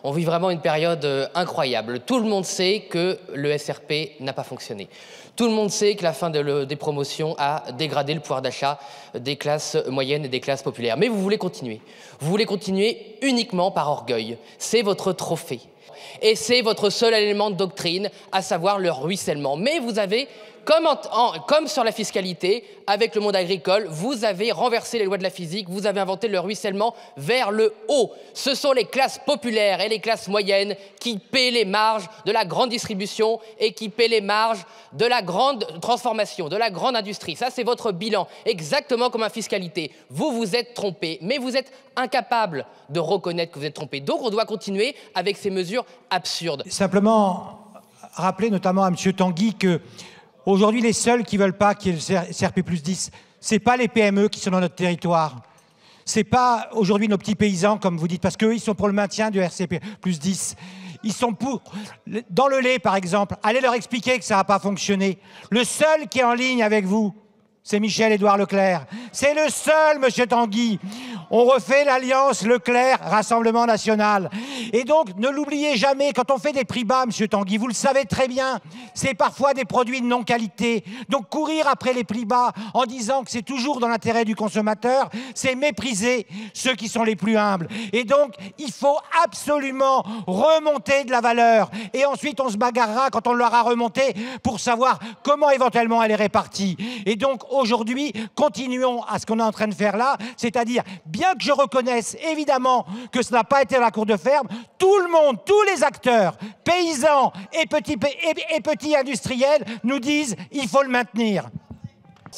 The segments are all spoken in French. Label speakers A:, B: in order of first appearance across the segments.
A: On vit vraiment une période incroyable. Tout le monde sait que le SRP n'a pas fonctionné. Tout le monde sait que la fin des promotions a dégradé le pouvoir d'achat des classes moyennes et des classes populaires. Mais vous voulez continuer. Vous voulez continuer uniquement par orgueil. C'est votre trophée. Et c'est votre seul élément de doctrine, à savoir le ruissellement. Mais vous avez, comme sur la fiscalité, avec le monde agricole, vous avez renversé les lois de la physique, vous avez inventé le ruissellement vers le haut. Ce sont les classes populaires et les classes moyennes qui paient les marges de la grande distribution et qui paient les marges de la grande transformation, de la grande industrie. Ça, c'est votre bilan, exactement comme en fiscalité. Vous vous êtes trompé, mais vous êtes incapable de reconnaître que vous êtes trompé. Donc, on doit continuer avec ces mesures absurdes.
B: Simplement rappeler notamment à M. Tanguy que aujourd'hui, les seuls qui ne veulent pas qu'il y ait le CRP plus 10, ce n'est pas les PME qui sont dans notre territoire. Ce n'est pas aujourd'hui nos petits paysans, comme vous dites, parce qu'eux, ils sont pour le maintien du RCP plus 10. Ils sont pour... Dans le lait, par exemple, allez leur expliquer que ça n'a pas fonctionné. Le seul qui est en ligne avec vous, c'est Michel-Édouard Leclerc. C'est le seul, monsieur Tanguy. On refait l'alliance Leclerc-Rassemblement National. Et donc, ne l'oubliez jamais, quand on fait des prix bas, monsieur Tanguy, vous le savez très bien, c'est parfois des produits de non-qualité. Donc, courir après les prix bas en disant que c'est toujours dans l'intérêt du consommateur, c'est mépriser ceux qui sont les plus humbles. Et donc, il faut absolument remonter de la valeur. Et ensuite, on se bagarrera quand on l'aura remontée pour savoir comment éventuellement elle est répartie. Et donc, aujourd'hui, continuons à ce qu'on est en train de faire là, c'est-à-dire, bien que je reconnaisse évidemment que ce n'a pas été la cour de ferme, tout le monde, tous les acteurs, paysans et petits industriels, nous disent il faut le maintenir.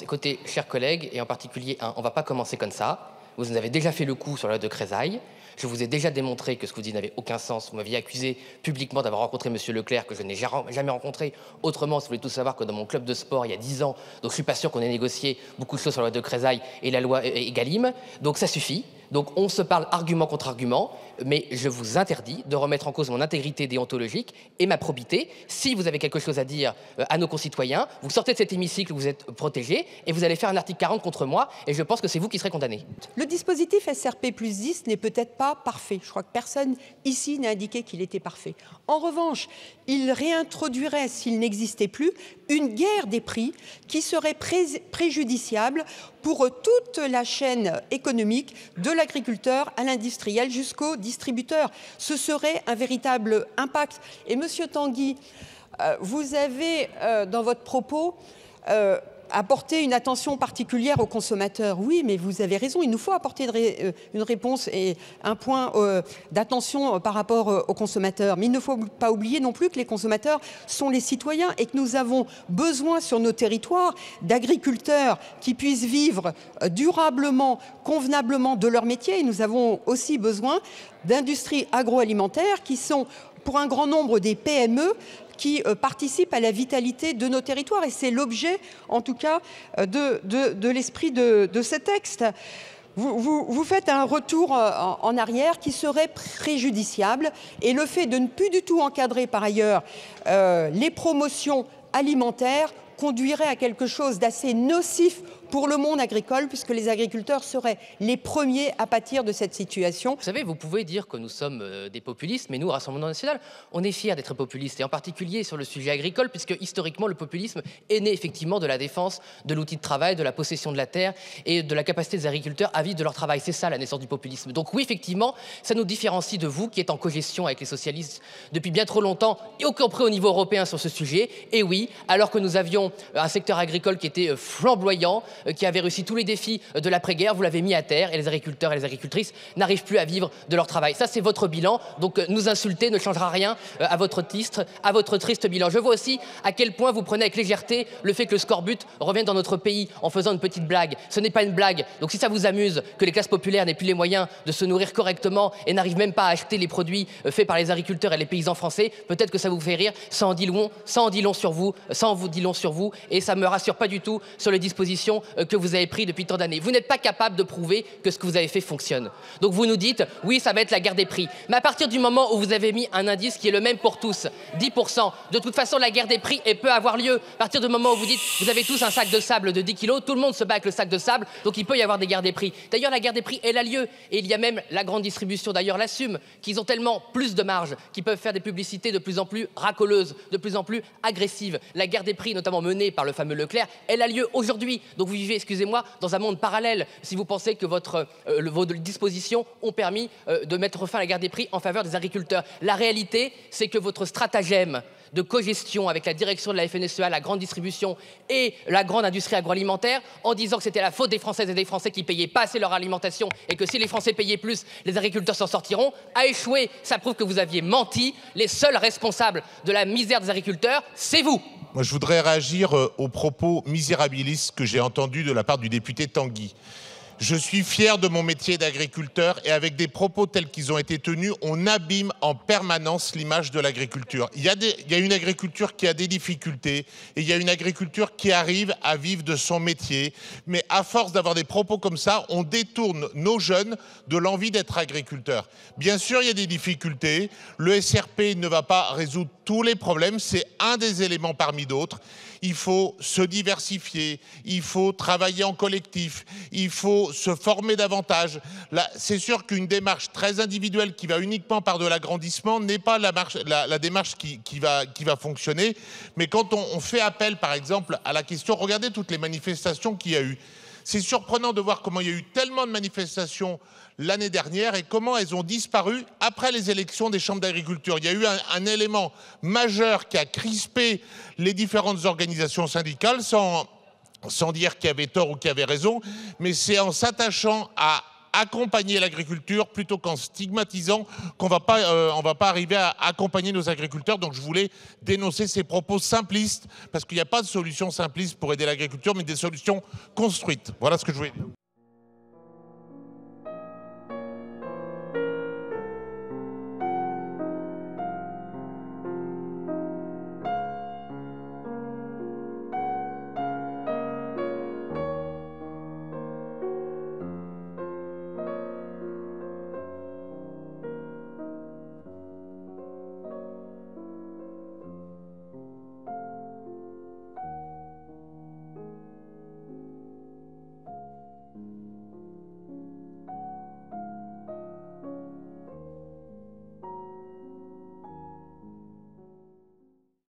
A: Écoutez, chers collègues, et en particulier, on ne va pas commencer comme ça. Vous en avez déjà fait le coup sur la loi de Crésailles. Je vous ai déjà démontré que ce que vous dites n'avait aucun sens. Vous m'aviez accusé publiquement d'avoir rencontré M. Leclerc, que je n'ai jamais rencontré. Autrement, si vous voulez tout savoir, que dans mon club de sport, il y a 10 ans, donc je ne suis pas sûr qu'on ait négocié beaucoup de choses sur la loi de Crésailles et la loi Egalim. Donc ça suffit. Donc on se parle argument contre argument, mais je vous interdis de remettre en cause mon intégrité déontologique et ma probité. Si vous avez quelque chose à dire à nos concitoyens, vous sortez de cet hémicycle où vous êtes protégés et vous allez faire un article 40 contre moi et je pense que c'est vous qui serez condamné.
C: Le dispositif SRP plus 10 n'est peut-être pas parfait. Je crois que personne ici n'a indiqué qu'il était parfait. En revanche, il réintroduirait, s'il n'existait plus, une guerre des prix qui serait préjudiciable pour toute la chaîne économique, de l'agriculteur à l'industriel jusqu'au distributeur. Ce serait un véritable impact. Et Monsieur Tanguy, vous avez dans votre propos apporter une attention particulière aux consommateurs. Oui, mais vous avez raison, il nous faut apporter une réponse et un point d'attention par rapport aux consommateurs. Mais il ne faut pas oublier non plus que les consommateurs sont les citoyens et que nous avons besoin sur nos territoires d'agriculteurs qui puissent vivre durablement, convenablement de leur métier. Et nous avons aussi besoin d'industries agroalimentaires qui sont, pour un grand nombre des PME, qui participent à la vitalité de nos territoires. Et c'est l'objet, en tout cas, de l'esprit de ce texte. Vous faites un retour en arrière qui serait préjudiciable. Et le fait de ne plus du tout encadrer, par ailleurs, les promotions alimentaires conduirait à quelque chose d'assez nocif pour le monde agricole, puisque les agriculteurs seraient les premiers à pâtir de cette situation.
A: Vous savez, vous pouvez dire que nous sommes des populistes, mais nous, Rassemblement National, on est fiers d'être populistes, et en particulier sur le sujet agricole, puisque historiquement, le populisme est né effectivement de la défense de l'outil de travail, de la possession de la terre et de la capacité des agriculteurs à vivre de leur travail. C'est ça la naissance du populisme. Donc oui, effectivement, ça nous différencie de vous, qui êtes en cogestion avec les socialistes depuis bien trop longtemps, y compris au niveau européen sur ce sujet. Et oui, alors que nous avions un secteur agricole qui était flamboyant, qui avait réussi tous les défis de l'après-guerre, vous l'avez mis à terre et les agriculteurs et les agricultrices n'arrivent plus à vivre de leur travail. Ça, c'est votre bilan. Donc, nous insulter ne changera rien à votre triste bilan. Je vois aussi à quel point vous prenez avec légèreté le fait que le scorbut revienne dans notre pays en faisant une petite blague. Ce n'est pas une blague. Donc, si ça vous amuse que les classes populaires n'aient plus les moyens de se nourrir correctement et n'arrivent même pas à acheter les produits faits par les agriculteurs et les paysans français, peut-être que ça vous fait rire. Ça en dit long sur vous, et ça me rassure pas du tout sur les dispositions que vous avez pris depuis tant d'années. Vous n'êtes pas capable de prouver que ce que vous avez fait fonctionne. Donc vous nous dites, oui, ça va être la guerre des prix. Mais à partir du moment où vous avez mis un indice qui est le même pour tous, 10%, de toute façon, la guerre des prix peut avoir lieu. À partir du moment où vous dites, vous avez tous un sac de sable de 10 kilos, tout le monde se bat avec le sac de sable, donc il peut y avoir des guerres des prix. D'ailleurs, la guerre des prix, elle a lieu. Et il y a même la grande distribution, d'ailleurs, l'assume, qu'ils ont tellement plus de marge, qu'ils peuvent faire des publicités de plus en plus racoleuses, de plus en plus agressives. La guerre des prix, notamment menée par le fameux Leclerc, elle a lieu aujourd'hui. Donc vous vivez, excusez-moi, dans un monde parallèle, si vous pensez que vos dispositions ont permis de mettre fin à la guerre des prix en faveur des agriculteurs. La réalité, c'est que votre stratagème de cogestion avec la direction de la FNSEA, la grande distribution et la grande industrie agroalimentaire, en disant que c'était la faute des Françaises et des Français qui payaient pas assez leur alimentation et que si les Français payaient plus, les agriculteurs s'en sortiront, a échoué. Ça prouve que vous aviez menti. Les seuls responsables de la misère des agriculteurs, c'est vous.
D: Moi, je voudrais réagir aux propos misérabilistes que j'ai entendus de la part du député Tanguy. Je suis fier de mon métier d'agriculteur et avec des propos tels qu'ils ont été tenus, on abîme en permanence l'image de l'agriculture. Il y a une agriculture qui a des difficultés et il y a une agriculture qui arrive à vivre de son métier. Mais à force d'avoir des propos comme ça, on détourne nos jeunes de l'envie d'être agriculteurs. Bien sûr, il y a des difficultés. Le SRP ne va pas résoudre tous les problèmes. C'est un des éléments parmi d'autres. Il faut se diversifier, il faut travailler en collectif, il faut se former davantage. C'est sûr qu'une démarche très individuelle qui va uniquement par de l'agrandissement n'est pas la démarche qui va fonctionner. Mais quand on fait appel, par exemple, à la question, regardez toutes les manifestations qu'il y a eu. C'est surprenant de voir comment il y a eu tellement de manifestations l'année dernière et comment elles ont disparu après les élections des chambres d'agriculture. Il y a eu un élément majeur qui a crispé les différentes organisations syndicales, sans dire qui avait tort ou qui avait raison, mais c'est en s'attachant à accompagner l'agriculture plutôt qu'en stigmatisant qu'on va pas arriver à accompagner nos agriculteurs. Donc je voulais dénoncer ces propos simplistes parce qu'il n'y a pas de solution simpliste pour aider l'agriculture, mais des solutions construites. Voilà ce que je voulais dire.